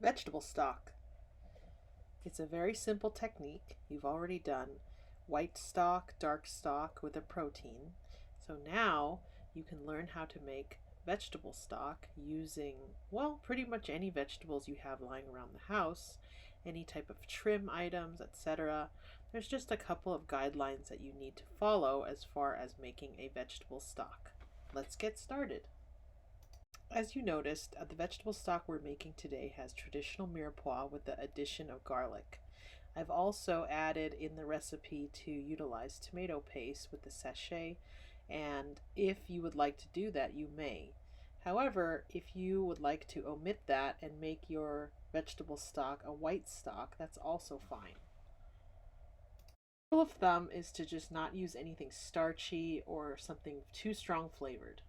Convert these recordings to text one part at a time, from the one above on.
Vegetable stock. It's a very simple technique. You've already done white stock, dark stock with a protein. So now you can learn how to make vegetable stock using, well, pretty much any vegetables you have lying around the house, any type of trim items, etc. There's just a couple of guidelines that you need to follow as far as making a vegetable stock. Let's get started. As you noticed, the vegetable stock we're making today has traditional mirepoix with the addition of garlic. I've also added in the recipe to utilize tomato paste with the sachet, and if you would like to do that, you may. However, if you would like to omit that and make your vegetable stock a white stock, that's also fine. Rule of thumb is to just not use anything starchy or something too strong flavored.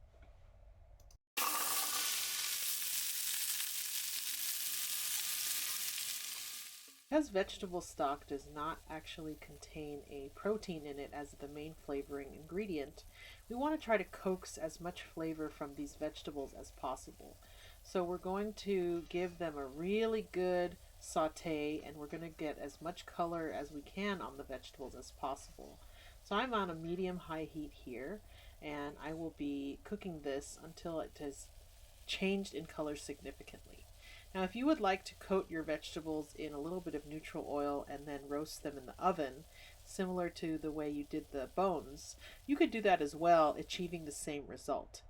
Because vegetable stock does not actually contain a protein in it as the main flavoring ingredient, we want to try to coax as much flavor from these vegetables as possible. So we're going to give them a really good saute, and we're going to get as much color as we can on the vegetables as possible. So I'm on a medium-high heat here, and I will be cooking this until it has changed in color significantly. Now, if you would like to coat your vegetables in a little bit of neutral oil and then roast them in the oven, similar to the way you did the bones, you could do that as well, achieving the same result.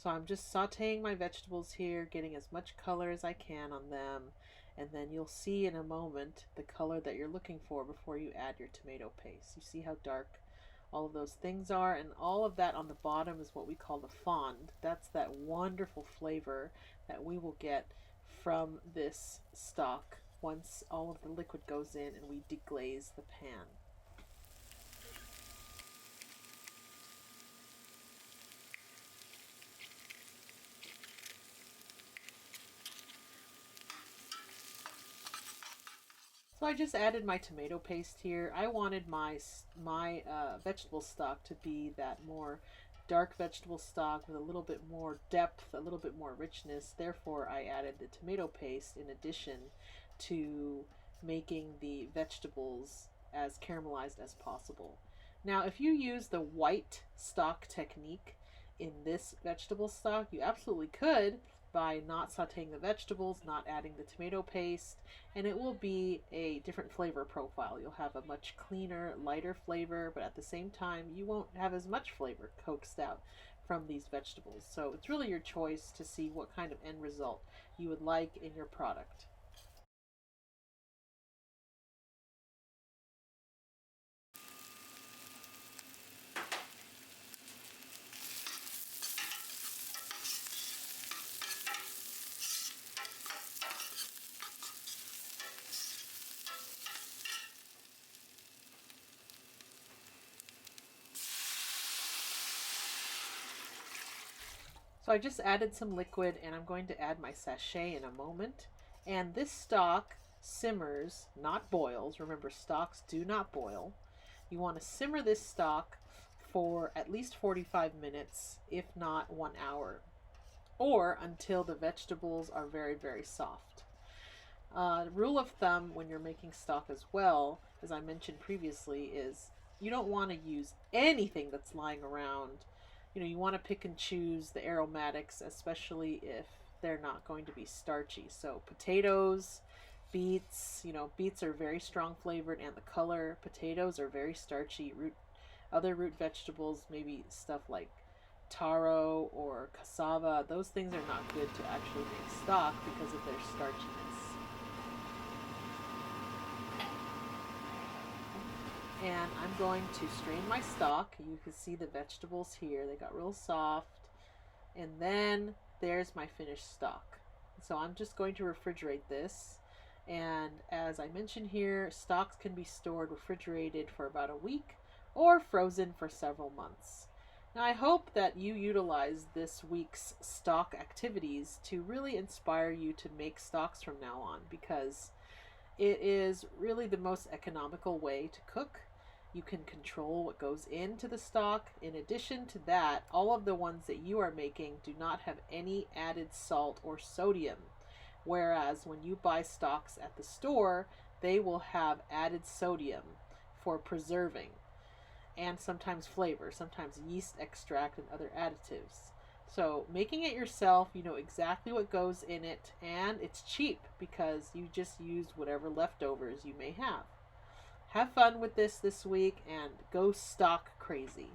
So I'm just sauteing my vegetables here, getting as much color as I can on them, and then you'll see in a moment the color that you're looking for before you add your tomato paste. You see how dark all of those things are, and all of that on the bottom is what we call the fond. That's that wonderful flavor that we will get from this stock once all of the liquid goes in and we deglaze the pan. So I just added my tomato paste here. I wanted my vegetable stock to be that more dark vegetable stock with a little bit more depth, a little bit more richness. Therefore, I added the tomato paste in addition to making the vegetables as caramelized as possible. Now, if you use the white stock technique in this vegetable stock, you absolutely could by not sauteing the vegetables, not adding the tomato paste, and it will be a different flavor profile. You'll have a much cleaner, lighter flavor, but at the same time, you won't have as much flavor coaxed out from these vegetables. So it's really your choice to see what kind of end result you would like in your product. So I just added some liquid, and I'm going to add my sachet in a moment. And this stock simmers, not boils. Remember, stocks do not boil. You want to simmer this stock for at least 45 minutes, if not 1 hour, or until the vegetables are very, very soft. Rule of thumb when you're making stock as well, as I mentioned previously, is you don't want to use anything that's lying around. You want to pick and choose the aromatics, especially if they're not going to be starchy. So potatoes, beets, beets are very strong flavored and the color. Potatoes are very starchy. Other root vegetables, maybe stuff like taro or cassava, those things are not good to actually make stock because of their starchiness. And I'm going to strain my stock. You can see the vegetables here. They got real soft. And then there's my finished stock. So I'm just going to refrigerate this. And as I mentioned here, stocks can be stored refrigerated for about a week or frozen for several months. Now, I hope that you utilize this week's stock activities to really inspire you to make stocks from now on, because it is really the most economical way to cook. You can control what goes into the stock. In addition to that, all of the ones that you are making do not have any added salt or sodium. Whereas when you buy stocks at the store, they will have added sodium for preserving, and sometimes flavor, sometimes yeast extract and other additives. So making it yourself, you know exactly what goes in it, and it's cheap because you just used whatever leftovers you may have. Have fun with this week and go stock crazy.